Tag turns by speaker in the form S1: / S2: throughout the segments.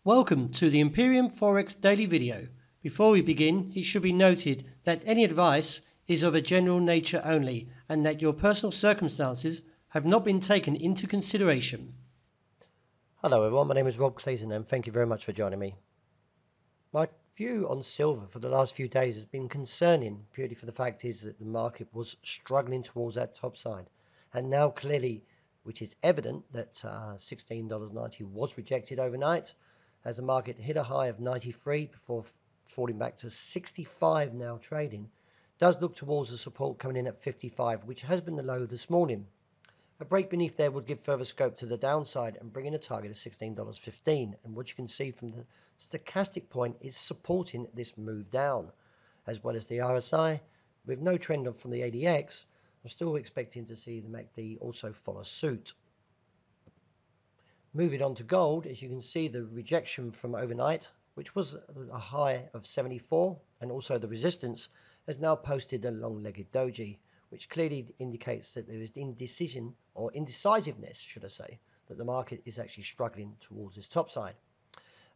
S1: Welcome to the Imperium Forex Daily Video. Before we begin, it should be noted that any advice is of a general nature only and that your personal circumstances have not been taken into consideration.
S2: Hello everyone, my name is Rob Clayton and thank you very much for joining me. My view on silver for the last few days has been concerning purely for the fact is that the market was struggling towards that top side, and now clearly, which is evident, that $16.90 was rejected overnight as the market hit a high of 93 before falling back to 65 now trading. Does look towards the support coming in at 55, which has been the low this morning. A break beneath there would give further scope to the downside and bring in a target of $16.15, and what you can see from the stochastic point is supporting this move down, as well as the RSI. With no trend from the ADX, I'm still expecting to see the MACD also follow suit. Moving on to gold, as you can see, the rejection from overnight, which was a high of 74, and also the resistance, has now posted a long-legged doji, which clearly indicates that there is indecision, or indecisiveness, should I say, that the market is actually struggling towards this top side.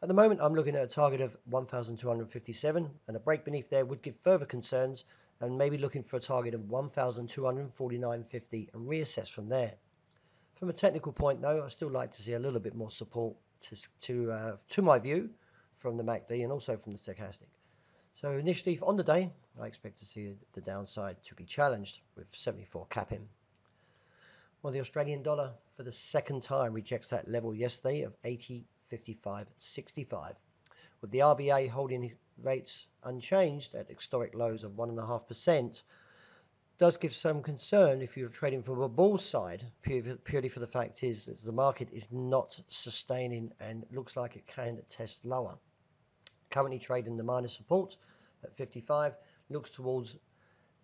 S2: At the moment, I'm looking at a target of 1,257, and a break beneath there would give further concerns, and maybe looking for a target of 1,249.50 and reassess from there. From a technical point, though, I still like to see a little bit more support to my view from the MACD and also from the stochastic. So initially on the day, I expect to see the downside to be challenged with 74 capping. Well, the Australian dollar for the second time rejects that level yesterday of 80.55.65, with the RBA holding rates unchanged at historic lows of 1.5%. Does give some concern if you're trading from a bull side, purely for the fact is that the market is not sustaining and looks like it can test lower. Currently trading the minor support at 55, looks towards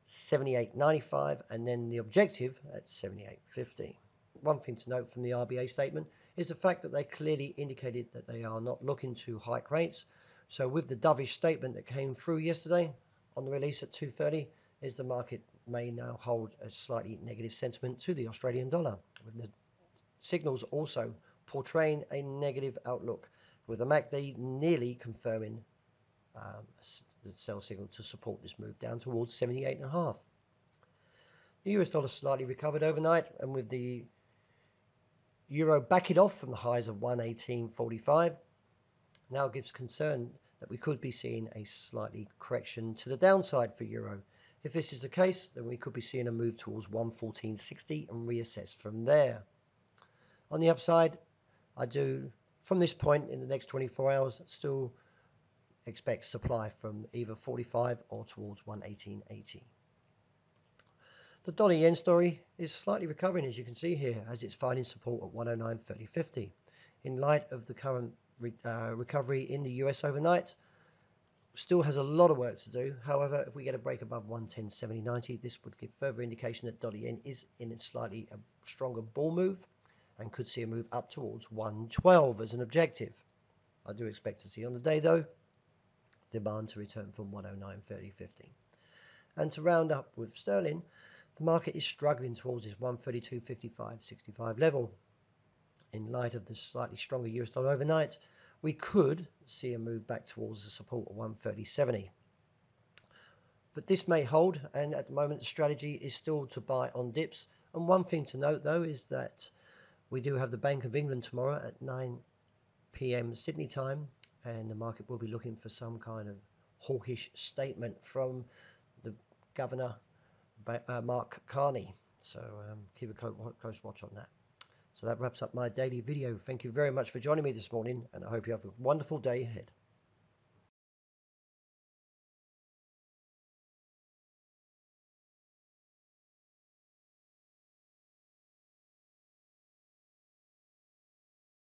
S2: 78.95, and then the objective at 78.50. One thing to note from the RBA statement is the fact that they clearly indicated that they are not looking to hike rates. So with the dovish statement that came through yesterday on the release at 2:30, is the market may now hold a slightly negative sentiment to the Australian dollar, with the signals also portraying a negative outlook, with the MACD nearly confirming the sell signal to support this move down towards 78.5. The US dollar slightly recovered overnight, and with the euro backing off from the highs of 118.45, now gives concern that we could be seeing a slightly correction to the downside for euro. If this is the case, then we could be seeing a move towards 114.60 and reassess from there. On the upside, I do, from this point in the next 24 hours, still expect supply from either 45 or towards 118.80. The dollar yen story is slightly recovering, as you can see here, as it's finding support at 109.30.50. In light of the current recovery in the US overnight, still has a lot of work to do. However, if we get a break above 110.70.90, this would give further indication that dollar yen is in a slightly stronger bull move and could see a move up towards 112 as an objective. I do expect to see on the day, though, demand to return from 109.30.50. And to round up with sterling, the market is struggling towards this 132.55.65 level. In light of the slightly stronger US dollar overnight, we could see a move back towards the support of 130.70. But this may hold, and at the moment the strategy is still to buy on dips. And one thing to note, though, is that we do have the Bank of England tomorrow at 9 p.m. Sydney time, and the market will be looking for some kind of hawkish statement from the Governor, Mark Carney. So keep a close watch on that. So that wraps up my daily video. Thank you very much for joining me this morning, and I hope you have a wonderful day ahead.